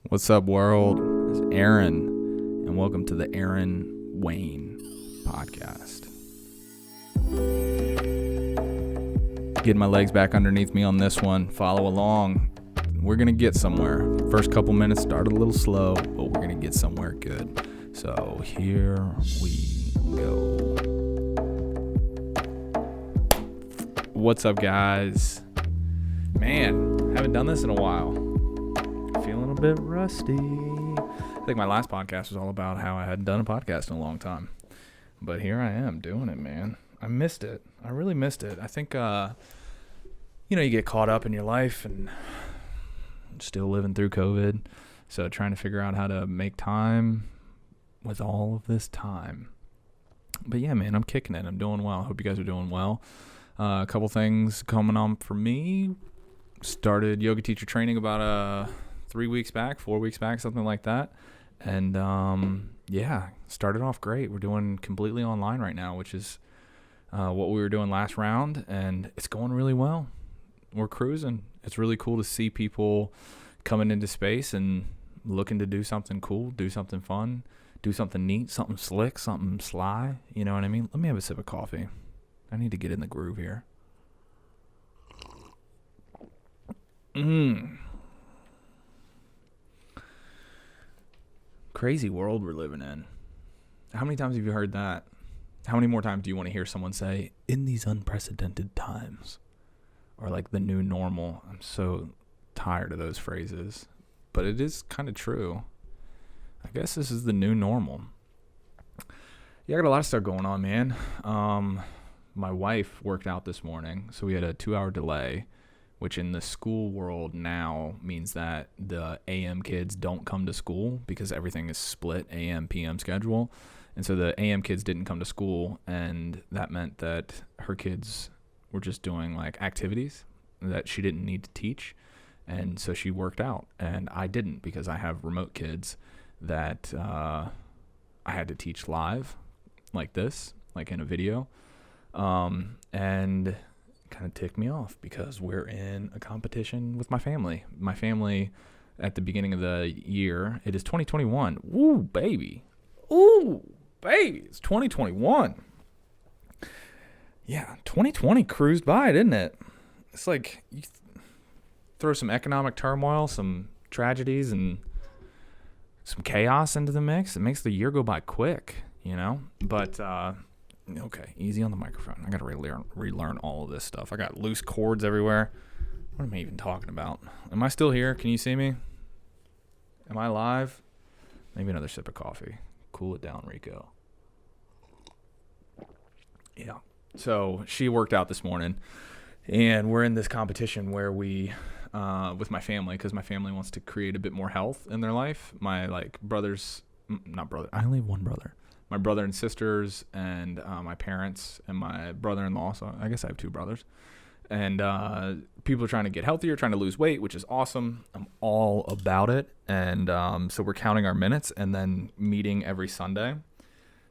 What's up, world? It's Aaron, and welcome to the Aaron Wayne podcast. Getting my legs back underneath me on this one. Follow along. We're going to get somewhere. First couple minutes started a little slow, but we're going to get somewhere good. So here we go. What's up, guys? Man, haven't done this in a while. Feeling a bit rusty. I think my last podcast was all about how I hadn't done a podcast in a long time. But here I am doing it, man. I missed it. I really missed it. I think, you get caught up in your life and still living through COVID. So trying to figure out how to make time with all of this time. But yeah, man, I'm kicking it. I'm doing well. I hope you guys are doing well. A couple things coming on for me. Started yoga teacher training about 4 weeks back, something like that. And started off great. We're doing completely online right now, which is what we were doing last round, and it's going really well. We're cruising. It's really cool to see people coming into space and looking to do something cool, do something fun, do something neat, something slick, something sly. You know what I mean? Let me have a sip of coffee. I need to get in the groove here. Crazy world we're living in. How many times have you heard that? How many more times do you want to hear someone say, in these unprecedented times? Or like the new normal. I'm so tired of those phrases. But it is kind of true. I guess this is the new normal. Yeah, I got a lot of stuff going on, man. My wife worked out this morning, so we had a 2-hour delay, which in the school world now means that the AM kids don't come to school because everything is split AM, PM schedule. And so the AM kids didn't come to school, and that meant that her kids were just doing like activities that she didn't need to teach. And so she worked out, and I didn't because I have remote kids that I had to teach live like this, like in a video. And kind of ticked me off because we're in a competition with my family. My family at the beginning of the year, it is 2021. Ooh, baby. It's 2021. Yeah, 2020 cruised by, didn't it? It's like you throw some economic turmoil, some tragedies, and some chaos into the mix. It makes the year go by quick, you know? But, okay, easy on the microphone. I got to relearn all of this stuff. I got loose cords everywhere. What am I even talking about? Am I still here? Can you see me? Am I live? Maybe another sip of coffee. Cool it down, Rico. Yeah. So she worked out this morning, and we're in this competition where we, with my family, because my family wants to create a bit more health in their life. My I only have one brother. My brother and sisters and my parents and my brother-in-law. So I guess I have 2 brothers. And people are trying to get healthier, trying to lose weight, which is awesome. I'm all about it. And so we're counting our minutes and then meeting every Sunday.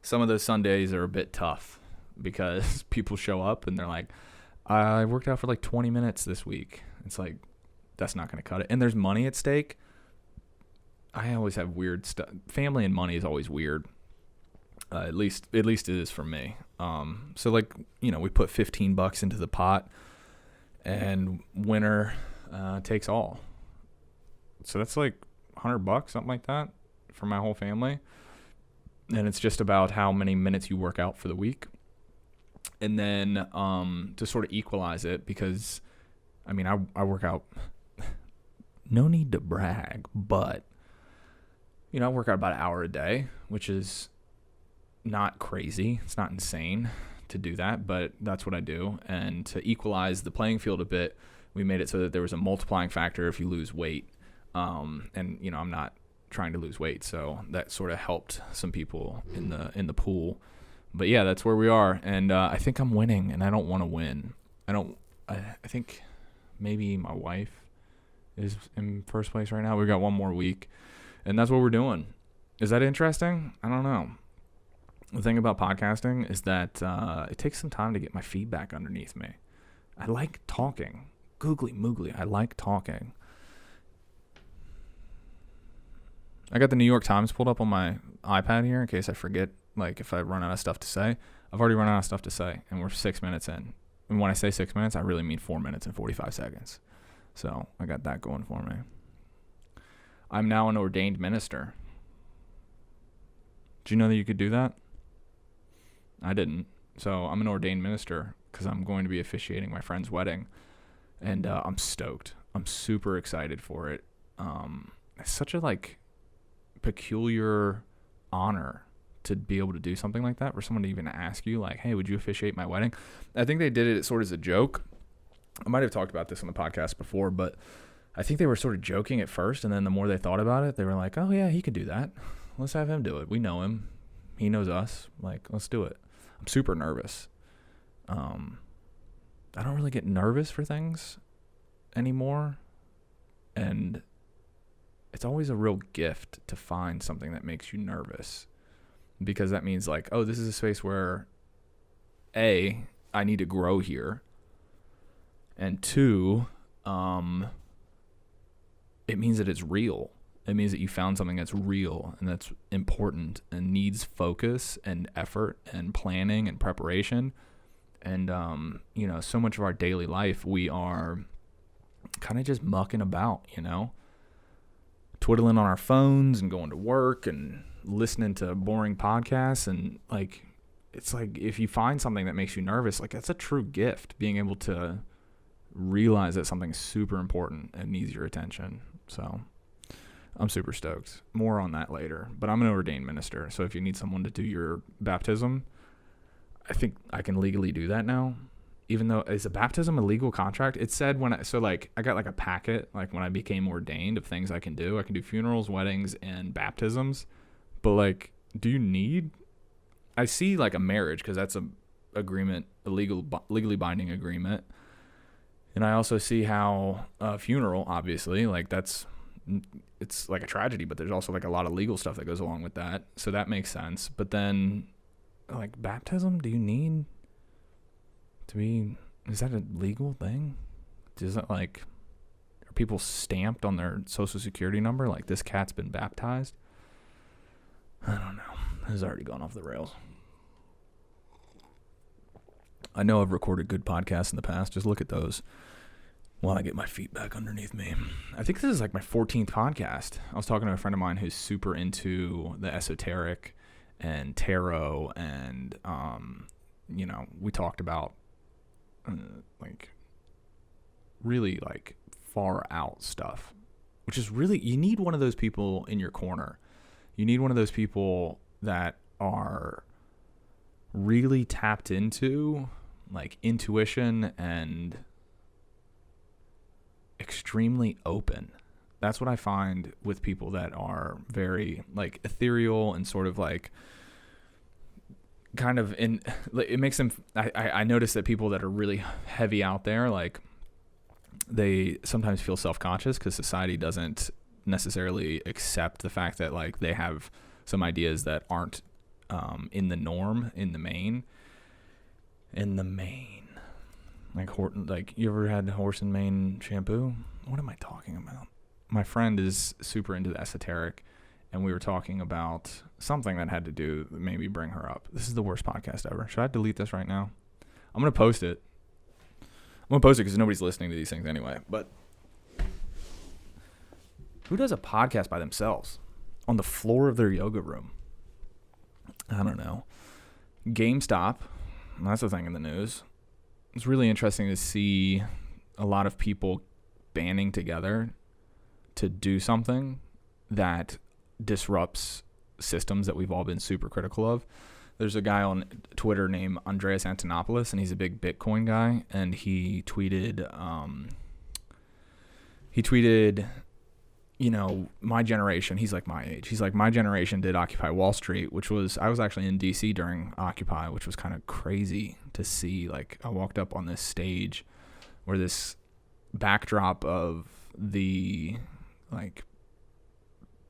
Some of those Sundays are a bit tough because people show up and they're like, I worked out for like 20 minutes this week. It's like, that's not going to cut it. And there's money at stake. I always have weird stuff. Family and money is always weird. At least it is for me. So like, we put $15 into the pot, and winner takes all. So that's like $100, something like that, for my whole family. And it's just about how many minutes you work out for the week. And then to sort of equalize it, because I work out. No need to brag, but I work out about an hour a day, which is not crazy. It's not insane to do that, but that's what I do. And to equalize the playing field a bit, we made it so that there was a multiplying factor if you lose weight. And I'm not trying to lose weight, so that sort of helped some people in the pool. But yeah, that's where we are. And I think I'm winning, and I don't want to win. I think maybe my wife is in first place right now. We've got one more week, and that's what we're doing. Is that interesting? I don't know. The thing about podcasting is that it takes some time to get my feedback underneath me. I like talking. Googly moogly, I like talking. I got the New York Times pulled up on my iPad here in case I forget, like if I run out of stuff to say. I've already run out of stuff to say, and we're 6 minutes in. And when I say 6 minutes, I really mean 4 minutes and 45 seconds. So I got that going for me. I'm now an ordained minister. Do you know that you could do that? I didn't. So I'm an ordained minister because I'm going to be officiating my friend's wedding. And I'm stoked. I'm super excited for it. It's such a like peculiar honor to be able to do something like that, for someone to even ask you like, hey, would you officiate my wedding? I think they did it sort of as a joke. I might have talked about this on the podcast before, but I think they were sort of joking at first, and then the more they thought about it, they were like, oh yeah, he could do that. Let's have him do it. We know him. He knows us. Like, let's do it. I'm super nervous. I don't really get nervous for things anymore, and it's always a real gift to find something that makes you nervous, because that means like, oh, this is a space where A, I need to grow here, and 2, it means that it's real. It means that you found something that's real and that's important and needs focus and effort and planning and preparation. And, so much of our daily life, we are kind of just mucking about, twiddling on our phones and going to work and listening to boring podcasts. And like, it's like, if you find something that makes you nervous, like that's a true gift, being able to realize that something's super important and needs your attention. So I'm super stoked. More on that later. But I'm an ordained minister, so if you need someone to do your baptism, I think I can legally do that now. Even though, is a baptism a legal contract? It said I got like a packet, like when I became ordained, of things I can do. I can do funerals, weddings, and baptisms. But like, do you need? I see like a marriage, because that's a agreement, a legally binding agreement. And I also see how a funeral, obviously, like it's like a tragedy, but there's also like a lot of legal stuff that goes along with that. So that makes sense. But then like baptism, do you need to be, is that a legal thing? Is that like, are people stamped on their social security number like this cat's been baptized? I don't know. This has already gone off the rails. I know I've recorded good podcasts in the past. Just look at those while I get my feet back underneath me. I think this is like my 14th podcast. I was talking to a friend of mine who's super into the esoteric and tarot, and we talked about like really like far out stuff, which is really, you need one of those people in your corner. You need one of those people that are really tapped into like intuition and extremely open. That's what I find with people that are very like ethereal and sort of like kind of in, it makes them, I notice that people that are really heavy out there, like they sometimes feel self-conscious because society doesn't necessarily accept the fact that like they have some ideas that aren't in the norm, in the main. Like you ever had horse and mane shampoo? What am I talking about? My friend is super into the esoteric, and we were talking about something that had to do, maybe bring her up. This is the worst podcast ever. Should I delete this right now? I'm going to post it. I'm going to post it because nobody's listening to these things anyway. But who does a podcast by themselves on the floor of their yoga room? I don't know. Gamestop, that's the thing in the news. It's really interesting to see a lot of people banding together to do something that disrupts systems that we've all been super critical of. There's a guy on Twitter named Andreas Antonopoulos, and he's a big Bitcoin guy, and he tweeted, my generation, he's like my age. He's like, my generation did Occupy Wall Street, I was actually in DC during Occupy, which was kind of crazy to see. Like, I walked up on this stage where this backdrop of the, like,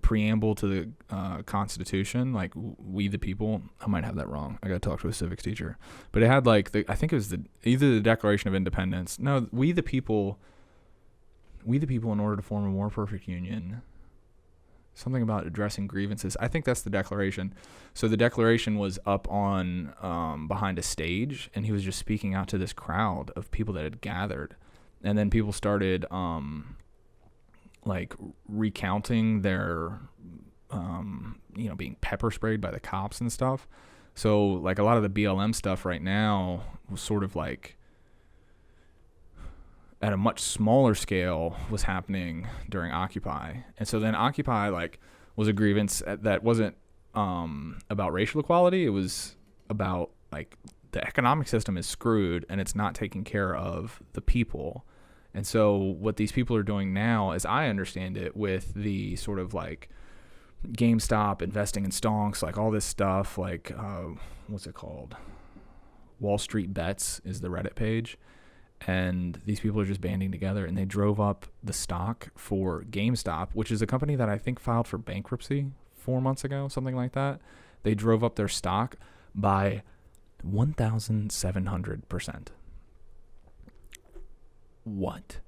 preamble to the Constitution, like, we the people, I might have that wrong. I got to talk to a civics teacher. But it had, like, I think it was either the Declaration of Independence. No, we the people in order to form a more perfect union, something about addressing grievances. I think that's the declaration. So the declaration was up on behind a stage, and he was just speaking out to this crowd of people that had gathered, and then people started like recounting their being pepper sprayed by the cops and stuff. So like a lot of the BLM stuff right now was sort of like at a much smaller scale was happening during Occupy. And so then Occupy like was a grievance that wasn't about racial equality. It was about like the economic system is screwed and it's not taking care of the people. And so what these people are doing now, as I understand it, with the sort of like Gamestop, investing in stonks, like all this stuff, like what's it called? Wall Street Bets is the Reddit page. And these people are just banding together, and they drove up the stock for Gamestop, which is a company that I think filed for bankruptcy 4 months ago, something like that. They drove up their stock by 1,700%. What?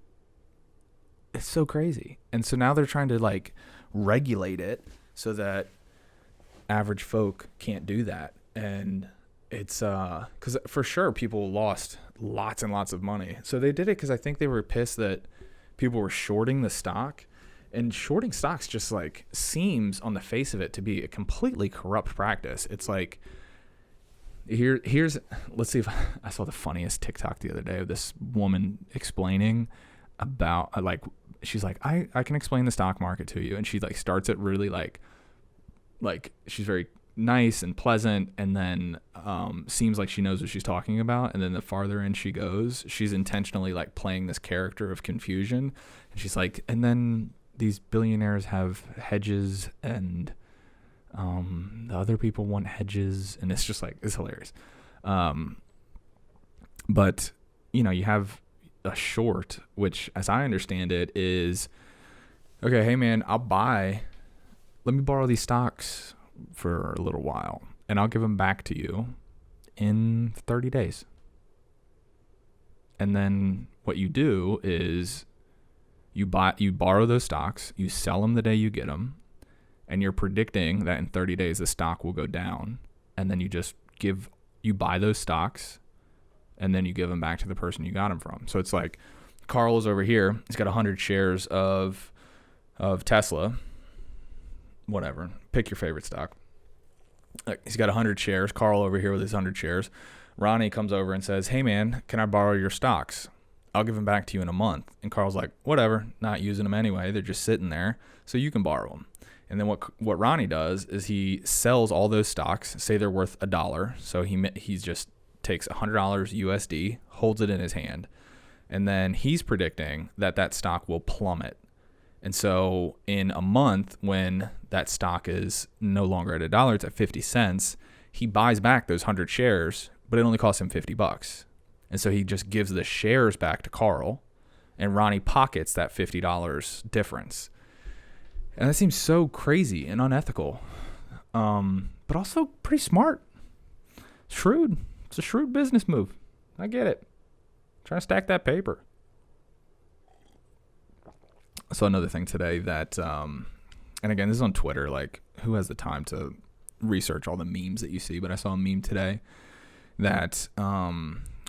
It's so crazy. And so now they're trying to like regulate it so that average folk can't do that. And it's because for sure people lost lots and lots of money. So they did it because I think they were pissed that people were shorting the stock, and shorting stocks just like seems on the face of it to be a completely corrupt practice. It's like here's let's see if I saw the funniest TikTok the other day of this woman explaining about like she's like I can explain the stock market to you, and she like starts it really like she's very nice and pleasant, and then seems like she knows what she's talking about, and then the farther in she goes, she's intentionally like playing this character of confusion, and she's like, and then these billionaires have hedges, and the other people want hedges, and it's just like, it's hilarious. But you have a short, which as I understand it is, okay, hey man, let me borrow these stocks for a little while, and I'll give them back to you in 30 days. And then what you do is you borrow those stocks, you sell them the day you get them, and you're predicting that in 30 days the stock will go down, and then you buy those stocks, and then you give them back to the person you got them from. So it's like Carl is over here, he's got 100 shares of Tesla, whatever, pick your favorite stock. He's got 100 shares. Carl over here with his 100 shares. Ronnie comes over and says, hey man, can I borrow your stocks? I'll give them back to you in a month. And Carl's like, whatever, not using them anyway. They're just sitting there, so you can borrow them. And then what Ronnie does is he sells all those stocks, say they're worth $1. So he just takes $100 USD, holds it in his hand, and then he's predicting that stock will plummet. And so in a month, when that stock is no longer at $1, it's at 50 cents, he buys back those 100 shares, but it only costs him $50. And so he just gives the shares back to Carl, and Ronnie pockets that $50 difference. And that seems so crazy and unethical, but also pretty smart. Shrewd. It's a shrewd business move. I get it. Trying to stack that paper. I saw another thing today that, and again, this is on Twitter, like, who has the time to research all the memes that you see? But I saw a meme today that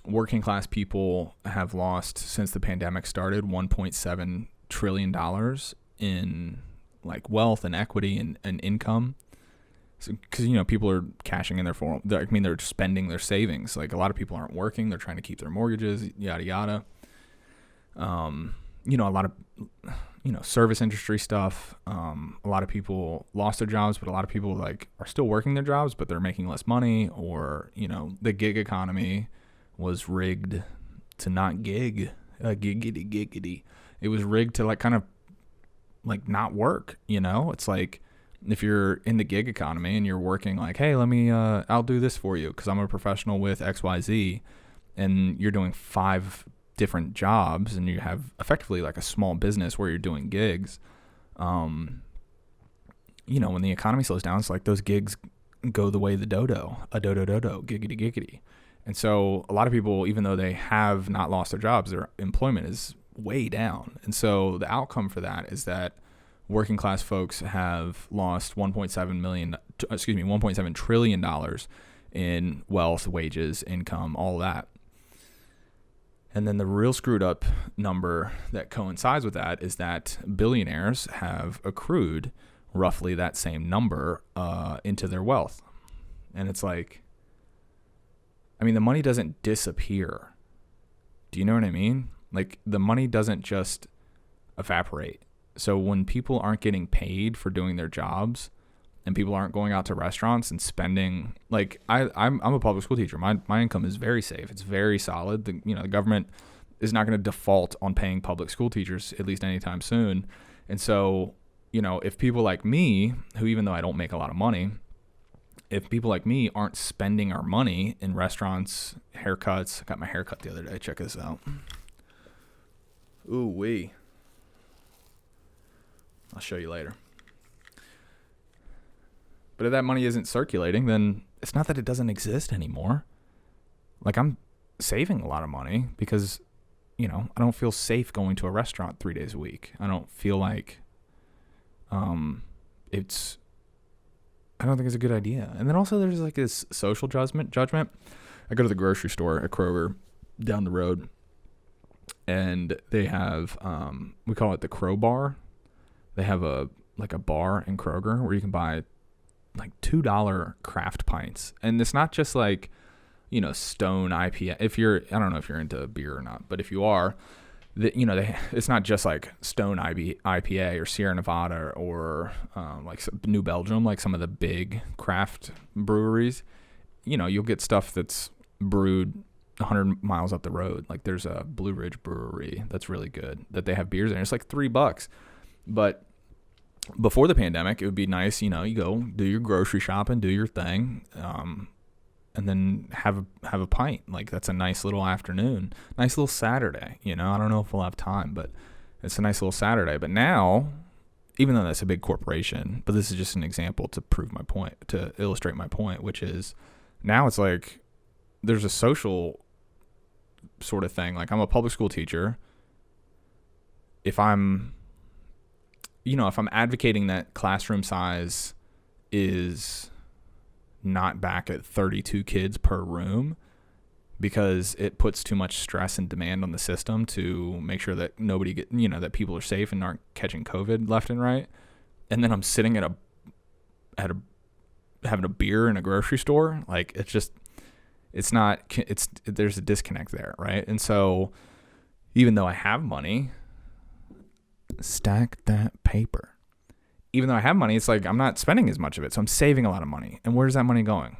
working class people have lost, since the pandemic started, $1.7 trillion in, like, wealth and equity and income. Because, people are cashing in they're spending their savings. Like, a lot of people aren't working. They're trying to keep their mortgages, yada, yada. A lot of, service industry stuff. A lot of people lost their jobs, but a lot of people are still working their jobs, but they're making less money, or, the gig economy was rigged to not gig, giggity. It was rigged to not work, It's like, if you're in the gig economy and you're working hey, I'll do this for you because I'm a professional with XYZ, and you're doing 5 different jobs, and you have effectively a small business where you're doing gigs, when the economy slows down, it's like those gigs go the way of the dodo, giggity. And so a lot of people, even though they have not lost their jobs, their employment is way down. And so the outcome for that is that working class folks have lost $1.7 trillion in wealth, wages, income, all that. And then the real screwed up number that coincides with that is that billionaires have accrued roughly that same number into their wealth. And it's like, I mean, the money doesn't disappear. Do you know what I mean? Like, the money doesn't just evaporate. So when people aren't getting paid for doing their jobs and people aren't going out to restaurants and spending, like, I'm a public school teacher. My income is very safe. It's very solid. The government is not going to default on paying public school teachers, at least anytime soon. And so, if people like me, who, even though I don't make a lot of money, if people like me aren't spending our money in restaurants, haircuts — I got my haircut the other day. Check this out. Ooh wee. I'll show you later. But if that money isn't circulating, then it's not that it doesn't exist anymore. Like, I'm saving a lot of money because, I don't feel safe going to a restaurant 3 days a week. I don't feel like I don't think it's a good idea. And then also there's like this social judgment. I go to the grocery store at Kroger down the road, and they have, we call it the Crow Bar. They have a bar in Kroger where you can buy like $2 craft pints. And it's not just like, Stone IPA. I don't know if you're into beer or not, but if you are, it's not just like Stone IPA or Sierra Nevada or like New Belgium, like some of the big craft breweries. You'll get stuff that's brewed 100 miles up the road. Like, there's a Blue Ridge brewery that's really good that they have beers in. It's like $3. But before the pandemic, it would be nice, you go do your grocery shopping, do your thing, and then have a pint. Like, that's a nice little afternoon, nice little Saturday. I don't know if we'll have time, but it's a nice little Saturday. But now, even though that's a big corporation, but this is just an example to prove my point, to illustrate my point, which is now it's like there's a social sort of thing. Like, I'm a public school teacher. If I'm advocating that classroom size is not back at 32 kids per room because it puts too much stress and demand on the system to make sure that that people are safe and aren't catching COVID left and right. And then I'm sitting having a beer in a grocery store. Like, there's a disconnect there. Right. And so even though I have money, stack that paper. Even though I have money, it's like I'm not spending as much of it. So I'm saving a lot of money. And where's that money going?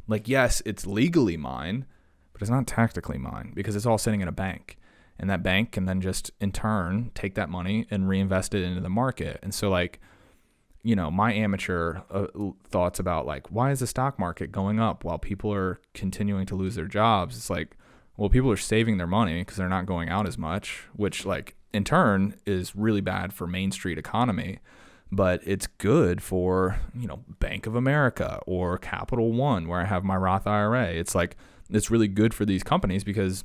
Like, yes, it's legally mine, but it's not technically mine because it's all sitting in a bank. And that bank can then just, in turn, take that money and reinvest it into the market. And so, like, my amateur thoughts about, like, why is the stock market going up while people are continuing to lose their jobs? It's like, well, people are saving their money because they're not going out as much, which, like, in turn is really bad for Main Street economy. But it's good for, Bank of America or Capital One, where I have my Roth IRA. It's like, it's really good for these companies because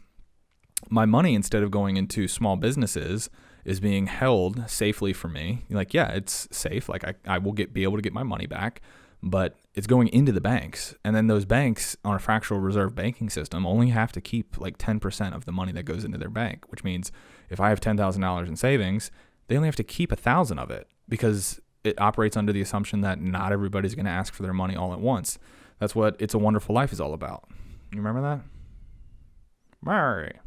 my money, instead of going into small businesses, is being held safely for me. Like, yeah, it's safe. Like, I will be able to get my money back, but it's going into the banks. And then those banks on a fractional reserve banking system only have to keep like 10% of the money that goes into their bank, which means if I have $10,000 in savings, they only have to keep 1,000 of it because it operates under the assumption that not everybody's going to ask for their money all at once. That's what It's a Wonderful Life is all about. You remember that? Mary.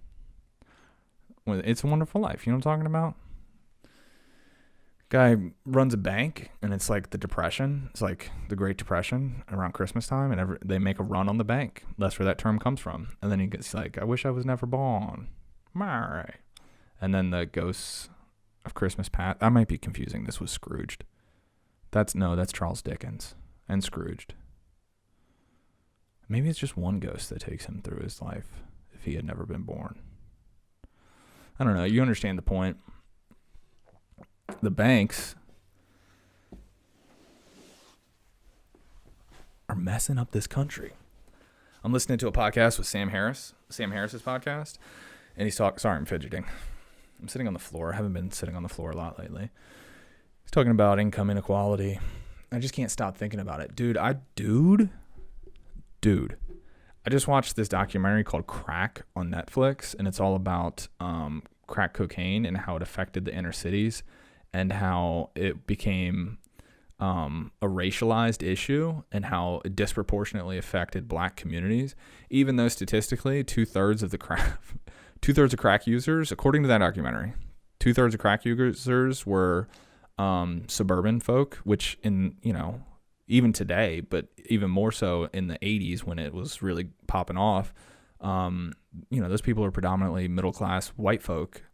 It's a Wonderful Life. You know what I'm talking about? Guy runs a bank, and it's like the Depression. It's like the Great Depression around Christmas time, and they make a run on the bank. That's where that term comes from. And then he gets like, I wish I was never born. Mary. And then the ghosts of Christmas Past. I might be confusing this with Scrooged. That's Charles Dickens and Scrooged. Maybe it's just one ghost that takes him through his life if he had never been born. I don't know. You understand the point. The banks are messing up this country. I'm listening to a podcast with Sam Harris's podcast, and he's talking. Sorry, I'm fidgeting. I'm sitting on the floor. I haven't been sitting on the floor a lot lately. He's talking about income inequality. I just can't stop thinking about it. Dude, I just watched this documentary called Crack on Netflix, and it's all about crack cocaine and how it affected the inner cities and how it became a racialized issue and how it disproportionately affected black communities, even though statistically two-thirds of crack users, according to that documentary, two-thirds of crack users were suburban folk, which even today, but even more so in the 80s when it was really popping off, those people are predominantly middle-class white folk.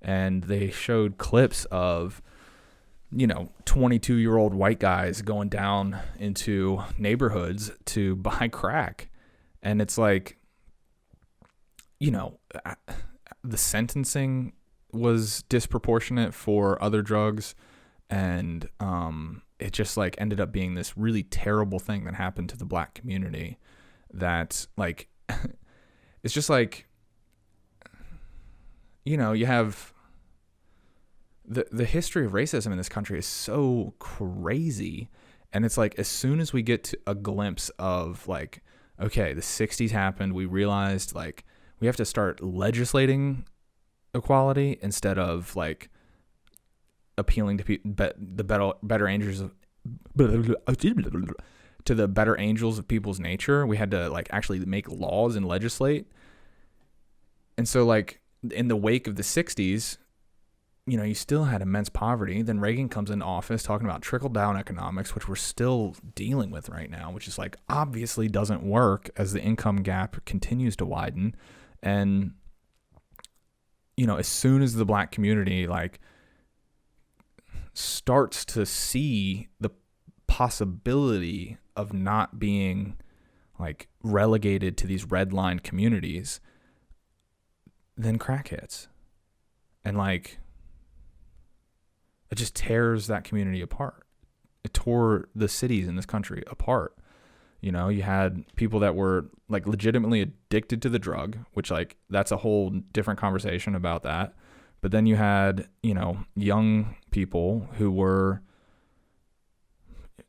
And they showed clips of 22-year-old white guys going down into neighborhoods to buy crack. And it's like, the sentencing was disproportionate for other drugs. And it just like ended up being this really terrible thing that happened to the black community that like, it's just like, you have the history of racism in this country is so crazy. And it's like, as soon as we get to a glimpse of like, okay, the 60s happened, we realized like we have to start legislating equality instead of like appealing to the better angels to the better angels of people's nature. We had to like actually make laws and legislate. And so like in the wake of the 60s, you still had immense poverty. Then Reagan comes into office talking about trickle-down economics, which we're still dealing with right now, which is like obviously doesn't work as the income gap continues to widen. And, as soon as the black community like starts to see the possibility of not being like relegated to these redlined communities, then crack hits. And like, it just tears that community apart. It tore the cities in this country apart. You had people that were like legitimately addicted to the drug, which like that's a whole different conversation about that. But then you had, young people who were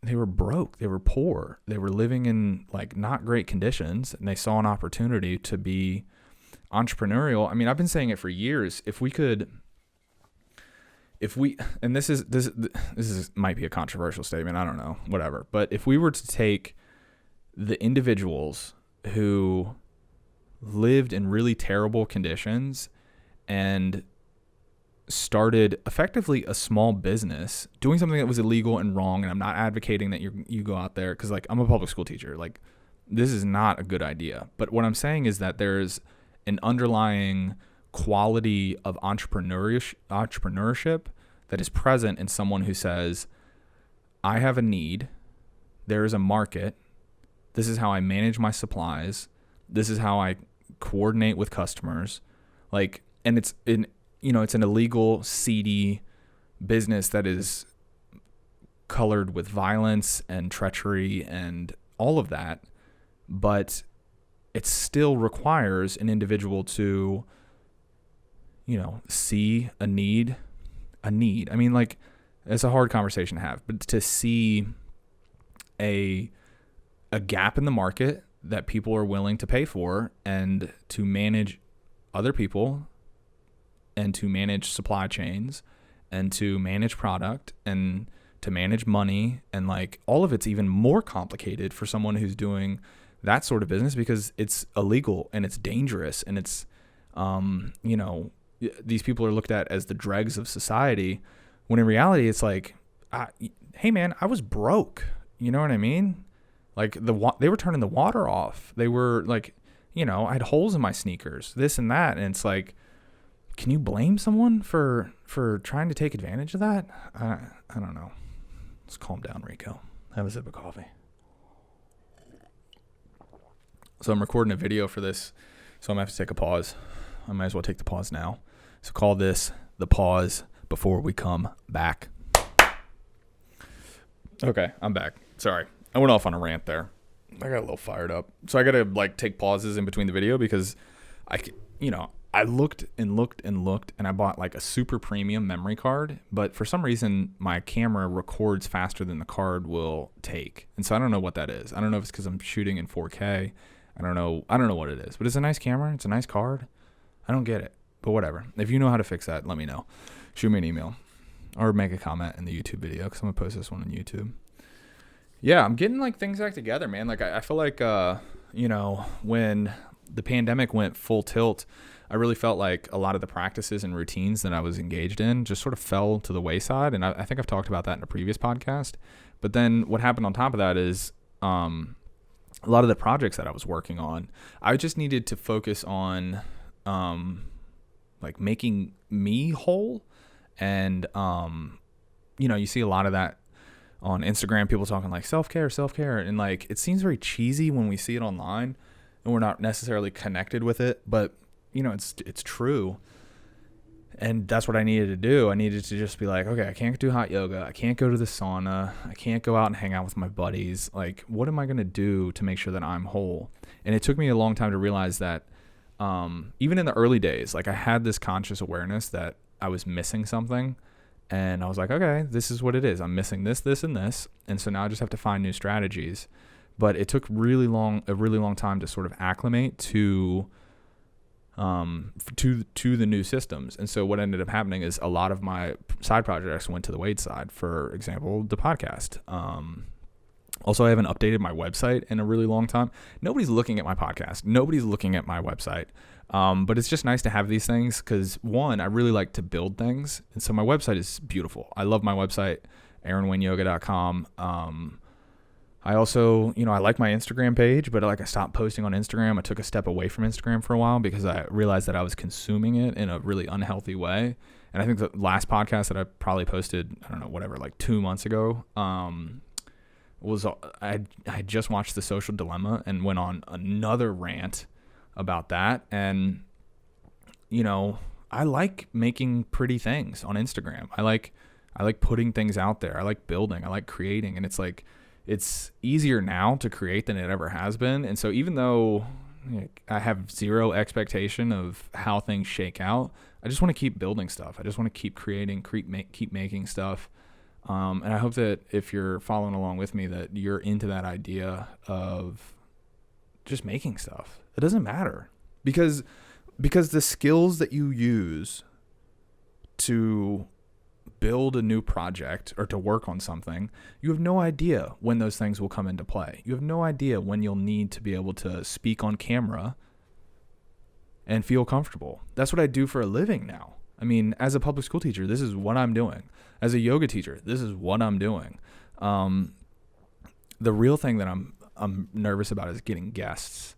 broke, they were poor, they were living in like not great conditions, and they saw an opportunity to be entrepreneurial. I mean, I've been saying it for years. And this is might be a controversial statement, I don't know, whatever. But if we were to take the individuals who lived in really terrible conditions and started effectively a small business doing something that was illegal and wrong, and I'm not advocating that you go out there, because like I'm a public school teacher, like this is not a good idea. But what I'm saying is that there's an underlying quality of entrepreneurship that is present in someone who says, I have a need, there is a market, this is how I manage my supplies, this is how I coordinate with customers, like, and it's an illegal, seedy business that is colored with violence and treachery and all of that, but it still requires an individual to, see a need. I mean, like, it's a hard conversation to have, but to see a gap in the market that people are willing to pay for, and to manage other people, and to manage supply chains, and to manage product, and to manage money, and like all of it's even more complicated for someone who's doing that sort of business because it's illegal and it's dangerous, and it's these people are looked at as the dregs of society, when in reality it's like, hey man, I was broke, you know what I mean? Like they were turning the water off, they were like, I had holes in my sneakers, this and that, and it's like, can you blame someone for trying to take advantage of that? I don't know. Let's calm down, Rico. Have a sip of coffee. So I'm recording a video for this, so I'm going to have to take a pause. I might as well take the pause now. So call this the pause before we come back. Okay, I'm back. Sorry. I went off on a rant there. I got a little fired up. So I got to like take pauses in between the video because I I looked and looked and looked, and I bought like a super premium memory card, but for some reason my camera records faster than the card will take. And so I don't know what that is. I don't know if it's because I'm shooting in 4K. I don't know what it is, but it's a nice camera. It's a nice card. I don't get it, but whatever. If you know how to fix that, let me know. Shoot me an email or make a comment in the YouTube video, because I'm going to post this one on YouTube. Yeah, I'm getting like things back together, man. Like I feel like, when the pandemic went full tilt, I really felt like a lot of the practices and routines that I was engaged in just sort of fell to the wayside. And I think I've talked about that in a previous podcast. But then what happened on top of that is a lot of the projects that I was working on, I just needed to focus on like making me whole. And, you see a lot of that on Instagram, people talking like self-care. And like, it seems very cheesy when we see it online and we're not necessarily connected with it, but it's true. And that's what I needed to do. I needed to just be like, okay, I can't do hot yoga. I can't go to the sauna. I can't go out and hang out with my buddies. Like, what am I going to do to make sure that I'm whole? And it took me a long time to realize that, even in the early days, like I had this conscious awareness that I was missing something. And I was like, okay, this is what it is. I'm missing this, this, and this. And so now I just have to find new strategies. But it took a really long time to sort of acclimate to the new systems. And so what ended up happening is a lot of my side projects went to the wayside. For example, the podcast. Also, I haven't updated my website in a really long time. Nobody's looking at my podcast. Nobody's looking at my website. But it's just nice to have these things because, one, I really like to build things. And so my website is beautiful. I love my website, aaronwayneyoga.com. I also, I like my Instagram page, but I stopped posting on Instagram. I took a step away from Instagram for a while because I realized that I was consuming it in a really unhealthy way. And I think the last podcast that I probably posted, 2 months ago, was I just watched The Social Dilemma and went on another rant about that. And, I like making pretty things on Instagram. I like putting things out there. I like building. I like creating. And it's easier now to create than it ever has been. And so even though I have zero expectation of how things shake out, I just want to keep building stuff. I just want to keep creating, keep making stuff. And I hope that if you're following along with me, that you're into that idea of just making stuff. It doesn't matter because the skills that you use to build a new project or to work on something, you have no idea when those things will come into play. You have no idea when you'll need to be able to speak on camera and feel comfortable. That's what I do for a living now. I mean, as a public school teacher, this is what I'm doing. As a yoga teacher, this is what I'm doing. The real thing that I'm nervous about is getting guests.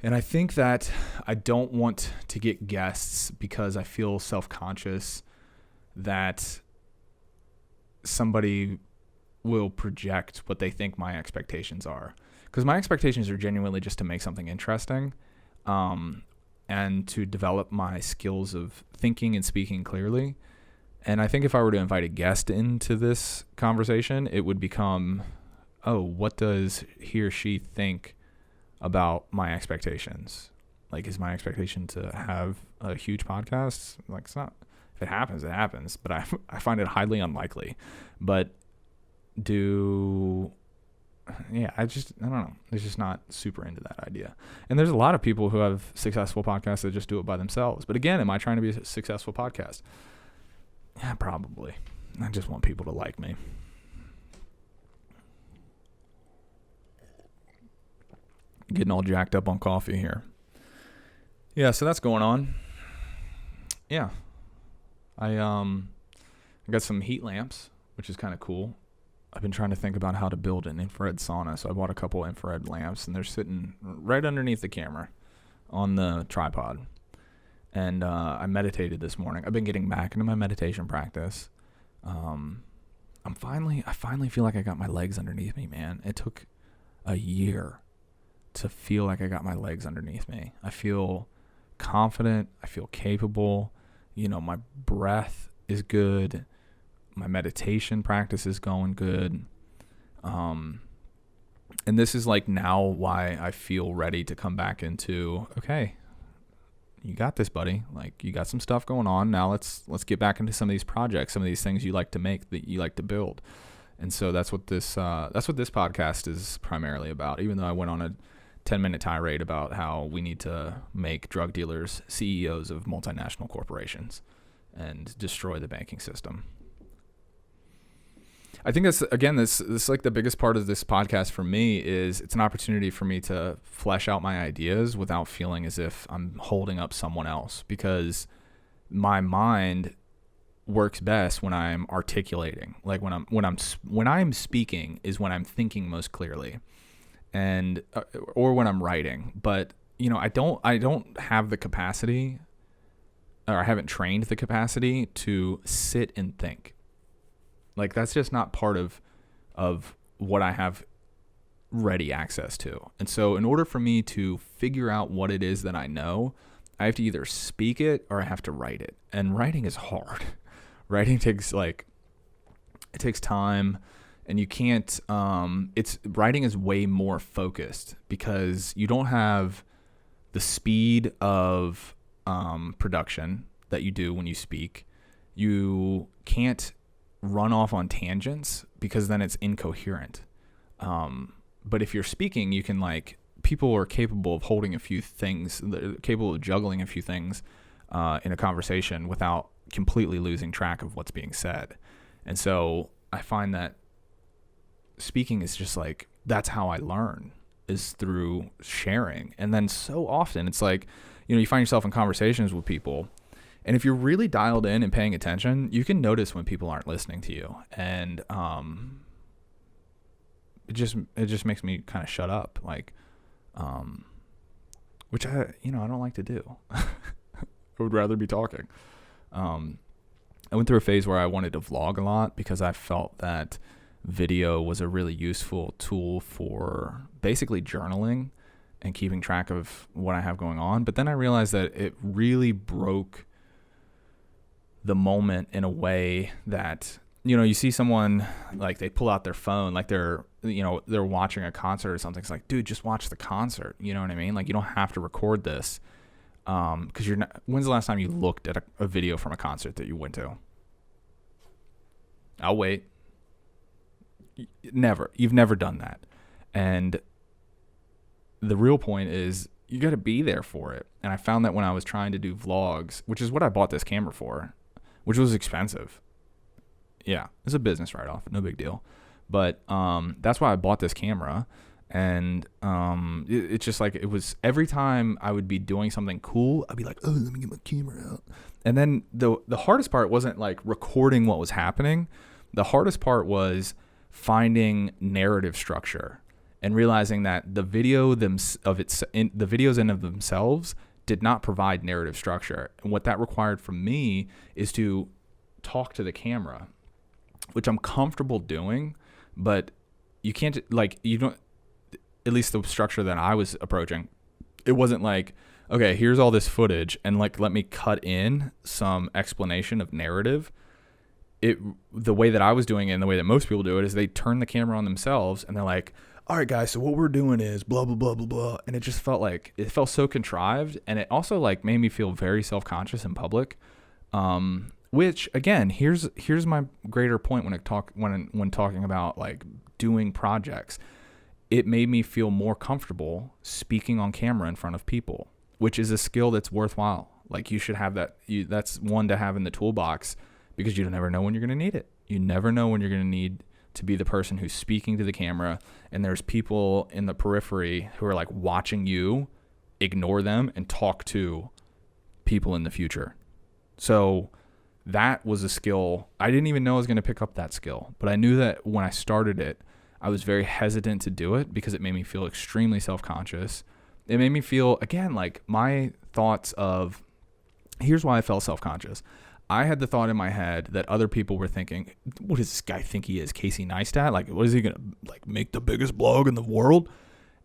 And I think that I don't want to get guests because I feel self-conscious that somebody will project what they think my expectations are. Because my expectations are genuinely just to make something interesting, and to develop my skills of thinking and speaking clearly. And I think if I were to invite a guest into this conversation, it would become, oh, what does he or she think about my expectations? Like, is my expectation to have a huge podcast? Like, it's not. If it happens, it happens. But I find it highly unlikely. But I don't know. It's just not super into that idea. And there's a lot of people who have successful podcasts that just do it by themselves. But again, am I trying to be a successful podcast? Yeah, probably. I just want people to like me. Getting all jacked up on coffee here. Yeah, so that's going on. Yeah. I got some heat lamps, which is kind of cool. I've been trying to think about how to build an infrared sauna, so I bought a couple infrared lamps, and they're sitting right underneath the camera on the tripod. And I meditated this morning. I've been getting back into my meditation practice. I finally feel like I got my legs underneath me, man. It took a year to feel like I got my legs underneath me. I feel confident. I feel capable. My breath is good. My meditation practice is going good. And this is like now why I feel ready to come back into, okay, you got this, buddy. Like, you got some stuff going on. Now let's get back into some of these projects, some of these things you like to make, that you like to build. And so that's what this podcast is primarily about. Even though I went on a 10-minute tirade about how we need to make drug dealers CEOs of multinational corporations and destroy the banking system. I think that's, again, this like the biggest part of this podcast for me is it's an opportunity for me to flesh out my ideas without feeling as if I'm holding up someone else, because my mind works best when I'm articulating. Like when I'm speaking is when I'm thinking most clearly, and or when I'm writing. But I don't have the capacity, or I haven't trained the capacity to sit and think. Like, that's just not part of what I have ready access to. And so in order for me to figure out what it is that I know, I have to either speak it or I have to write it. And writing is hard. Writing takes time, and you can't, writing is way more focused because you don't have the speed of production that you do when you speak. You can't run off on tangents because then it's incoherent. But if you're speaking, you can, like, people are capable of holding a few things, they're capable of juggling a few things in a conversation without completely losing track of what's being said. And so I find that speaking is just like, that's how I learn, is through sharing. And then so often it's like, you find yourself in conversations with people, and if you're really dialed in and paying attention, you can notice when people aren't listening to you. And it just makes me kind of shut up, like, which I don't like to do. I would rather be talking. I went through a phase where I wanted to vlog a lot because I felt that video was a really useful tool for basically journaling and keeping track of what I have going on. But then I realized that it really broke the moment in a way that, you see someone, like, they pull out their phone, like they're watching a concert or something. It's like, dude, just watch the concert. You know what I mean? Like, you don't have to record this. Because you're not. When's the last time you looked at a video from a concert that you went to? I'll wait. Never. You've never done that. And the real point is, you got to be there for it. And I found that when I was trying to do vlogs, which is what I bought this camera for, which was expensive. Yeah, it's a business write-off, no big deal. But that's why I bought this camera. And it's just like, it was every time I would be doing something cool, I'd be like, oh, let me get my camera out. And then the hardest part wasn't like recording what was happening. The hardest part was finding narrative structure and realizing that the videos in of themselves did not provide narrative structure. And what that required from me is to talk to the camera, which I'm comfortable doing, but you can't, like, you don't, at least the structure that I was approaching, it wasn't like, okay, here's all this footage and, like, let me cut in some explanation of narrative. The way that I was doing it and the way that most people do it is they turn the camera on themselves and they're like, all right, guys, so what we're doing is blah, blah, blah, blah, blah. And it just felt so contrived. And it also, like, made me feel very self-conscious in public. Which, again, here's my greater point when talking about, like, doing projects. It made me feel more comfortable speaking on camera in front of people, which is a skill that's worthwhile. Like, you should have that. That's one to have in the toolbox, because you never know when you're going to need it. You never know when you're going to need to be the person who's speaking to the camera, and there's people in the periphery who are, like, watching you ignore them and talk to people in the future. So that was a skill. I didn't even know I was going to pick up that skill, but I knew that when I started it, I was very hesitant to do it because it made me feel extremely self-conscious. It made me feel, again, like, my thoughts of, here's why I felt self-conscious. I had the thought in my head that other people were thinking, what does this guy think he is, Casey Neistat? Like, what is he going to, like, make the biggest blog in the world?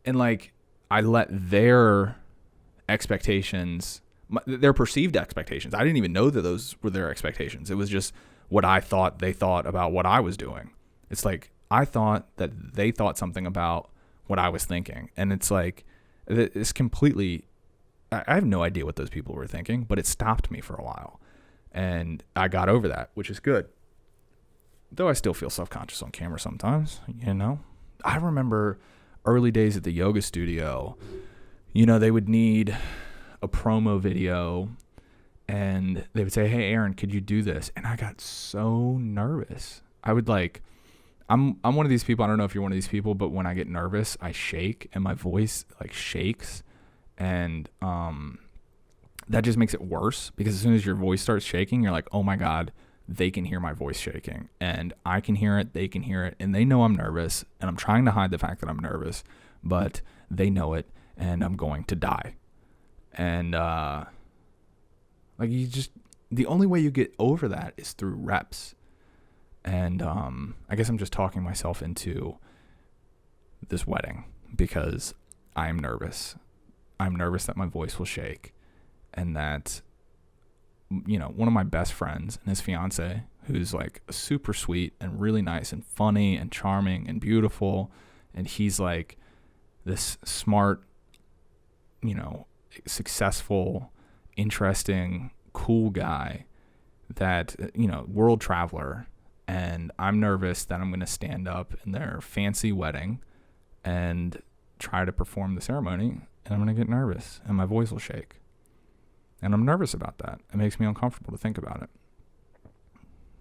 And, like, I let their expectations, their perceived expectations, I didn't even know that those were their expectations. It was just what I thought they thought about what I was doing. It's like, I thought that they thought something about what I was thinking. And it's like, it's completely I have no idea what those people were thinking, but it stopped me for a while. And I got over that, which is good. Though I still feel self-conscious on camera sometimes, you know. I remember early days at the yoga studio, you know, they would need a promo video and they would say, hey, Aaron, could you do this? And I got so nervous. I would like, I'm one of these people, I don't know if you're one of these people, but when I get nervous, I shake and my voice like shakes. And that just makes it worse because as soon as your voice starts shaking, you're like, oh my God, they can hear my voice shaking and I can hear it, they can hear it, and they know I'm nervous and I'm trying to hide the fact that I'm nervous, but they know it and I'm going to die. And like the only way you get over that is through reps. And I guess I'm just talking myself into this wedding because I'm nervous. I'm nervous that my voice will shake and that, you know, one of my best friends and his fiance, who's like super sweet and really nice and funny and charming and beautiful. And he's like this smart, you know, successful, interesting, cool guy that, you know, world traveler. And I'm nervous that I'm going to stand up in their fancy wedding and try to perform the ceremony. And I'm going to get nervous and my voice will shake. And I'm nervous about that. It makes me uncomfortable to think about it.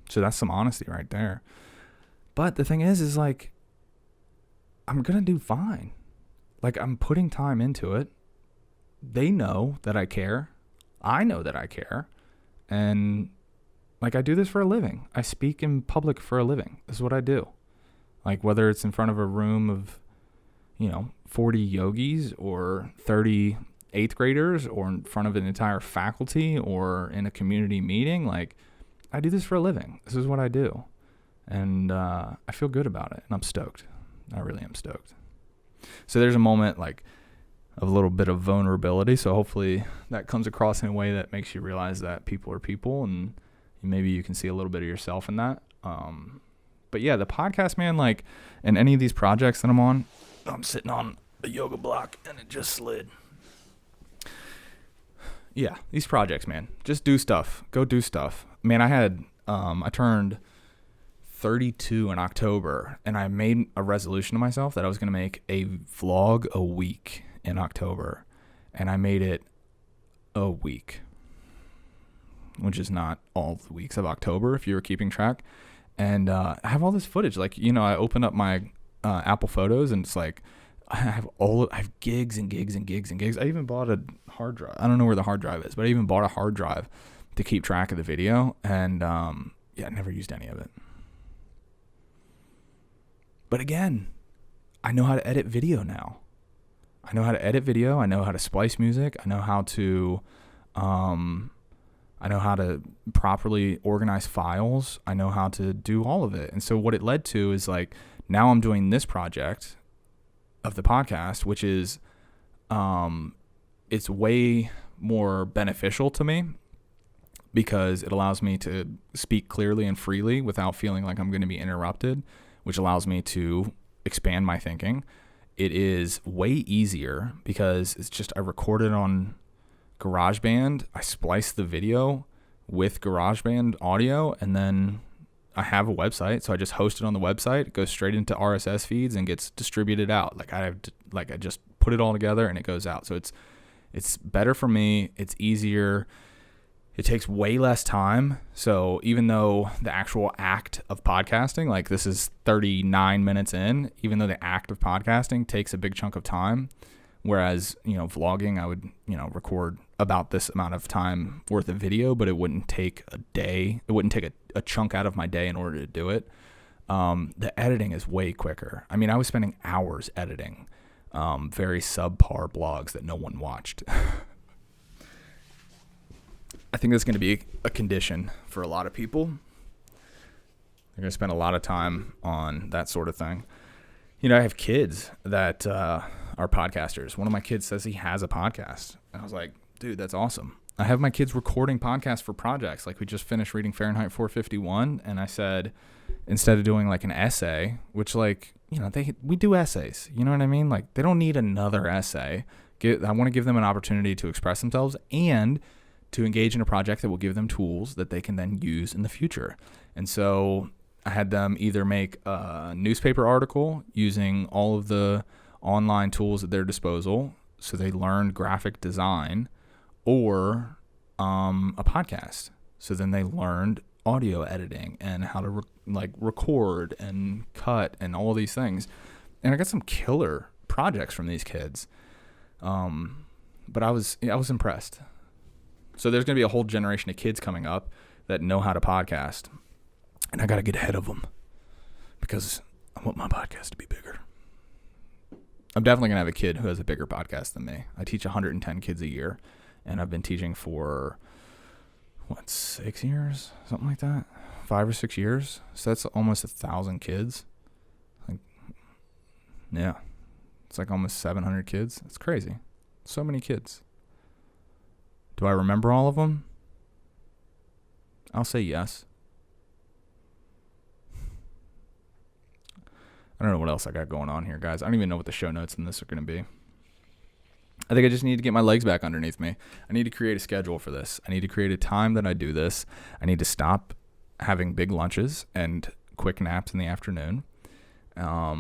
So that's some honesty right there. But the thing is like, I'm going to do fine. Like, I'm putting time into it. They know that I care. I know that I care. And like, I do this for a living. I speak in public for a living. This is what I do. Like, whether it's in front of a room of, you know, 40 yogis or 30 eighth graders or in front of an entire faculty or in a community meeting, like, I do this for a living. This is what I do. And I feel good about it. And I'm stoked. I really am stoked. So there's a moment like of a little bit of vulnerability. So hopefully that comes across in a way that makes you realize that people are people and maybe you can see a little bit of yourself in that. But yeah, the podcast, man, like, and any of these projects that I'm on, I'm sitting on a yoga block and it just slid. Yeah, these projects, man, just do stuff. Go do stuff. Man, I turned 32 in October, and I made a resolution to myself that I was going to make a vlog a week in October, and I made it a week, which is not all the weeks of October, if you were keeping track. And I have all this footage. Like, you know, I open up my Apple Photos, and it's like, I have gigs and gigs and gigs and gigs. I even bought a hard drive. I don't know where the hard drive is, but I even bought a hard drive to keep track of the video. And yeah, I never used any of it. But again, I know how to edit video now. I know how to edit video. I know how to splice music. I know how to properly organize files. I know how to do all of it. And so what it led to is like, now I'm doing this project of the podcast, which is, it's way more beneficial to me because it allows me to speak clearly and freely without feeling like I'm going to be interrupted, which allows me to expand my thinking. It is way easier because it's just, I recorded on GarageBand. I spliced the video with GarageBand audio, and then I have a website, so I just host it on the website. It goes straight into RSS feeds and gets distributed out. I just put it all together and it goes out. So it's better for me. It's easier. It takes way less time. So even though the actual act of podcasting, like this is 39 minutes in, even though the act of podcasting takes a big chunk of time, whereas, you know, vlogging, I would, you know, record about this amount of time worth of video, but it wouldn't take a day. It wouldn't take a chunk out of my day in order to do it. The editing is way quicker. I mean, I was spending hours editing very subpar blogs that no one watched. I think that's going to be a condition for a lot of people. They're going to spend a lot of time on that sort of thing. You know, I have kids that are podcasters. One of my kids says he has a podcast. And I was like, dude, that's awesome. I have my kids recording podcasts for projects. Like, we just finished reading Fahrenheit 451. And I said, instead of doing like an essay, which, like, you know, we do essays. You know what I mean? Like, they don't need another essay. I want to give them an opportunity to express themselves and to engage in a project that will give them tools that they can then use in the future. And so I had them either make a newspaper article using all of the online tools at their disposal, so they learned graphic design, or a podcast. So then they learned audio editing and how to record and cut and all these things. And I got some killer projects from these kids. But I was impressed. So there's going to be a whole generation of kids coming up that know how to podcast. And I got to get ahead of them because I want my podcast to be bigger. I'm definitely going to have a kid who has a bigger podcast than me. I teach 110 kids a year, and I've been teaching for, 6 years? Something like that? 5 or 6 years? So that's almost 1,000 kids. Yeah. It's like almost 700 kids. It's crazy. So many kids. Do I remember all of them? I'll say yes. I don't know what else I got going on here, guys. I don't even know what the show notes in this are going to be. I think I just need to get my legs back underneath me. I need to create a schedule for this. I need to create a time that I do this. I need to stop having big lunches and quick naps in the afternoon. I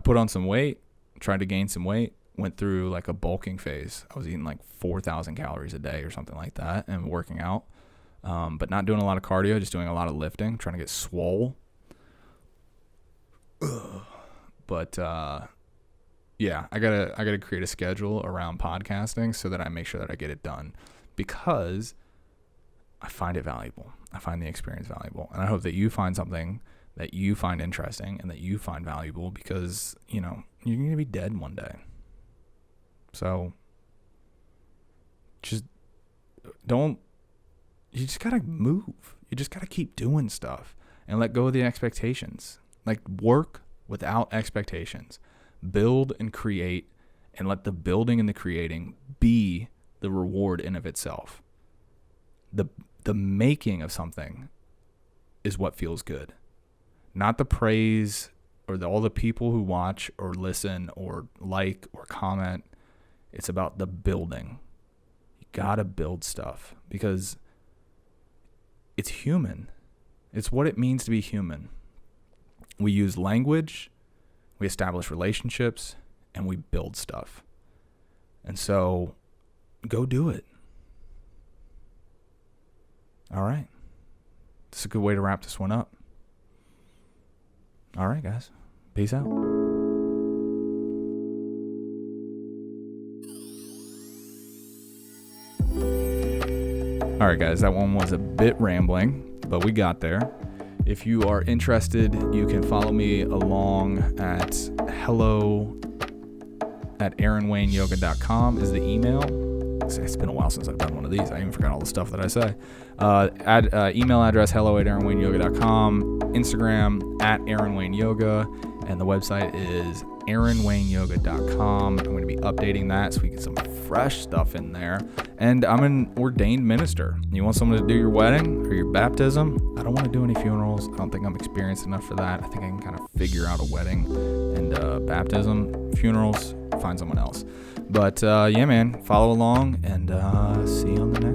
put on some weight, tried to gain some weight, went through like a bulking phase. I was eating like 4,000 calories a day or something like that and working out, but not doing a lot of cardio, just doing a lot of lifting, trying to get swole. But yeah, I gotta create a schedule around podcasting so that I make sure that I get it done, because I find it valuable. I find the experience valuable, and I hope that you find something that you find interesting and that you find valuable, because you're gonna be dead one day. So you just gotta move. You just gotta keep doing stuff and let go of the expectations. Like, work without expectations. Build and create, and let the building and the creating be the reward in of itself. The making of something is what feels good. Not the praise or all the people who watch or listen or like or comment. It's about the building. You gotta build stuff because it's human. It's what it means to be human. We use language, we establish relationships, and we build stuff. And so, go do it. All right. This is a good way to wrap this one up. All right, guys. Peace out. All right, guys. That one was a bit rambling, but we got there. If you are interested, you can follow me along at hello@aaronwayneyoga.com is the email. It's been a while since I've done one of these. I even forgot all the stuff that I say. Email address hello@aaronwayneyoga.com, Instagram @aaronwayneyoga, and the website is aaronwayneyoga.com. I'm going to be updating that so we get some fresh stuff in there. And I'm an ordained minister. You want someone to do your wedding or your baptism? I don't want to do any funerals. I don't think I'm experienced enough for that. I think I can kind of figure out a wedding and baptism. Funerals, find someone else. But yeah, man, follow along, and see you on the next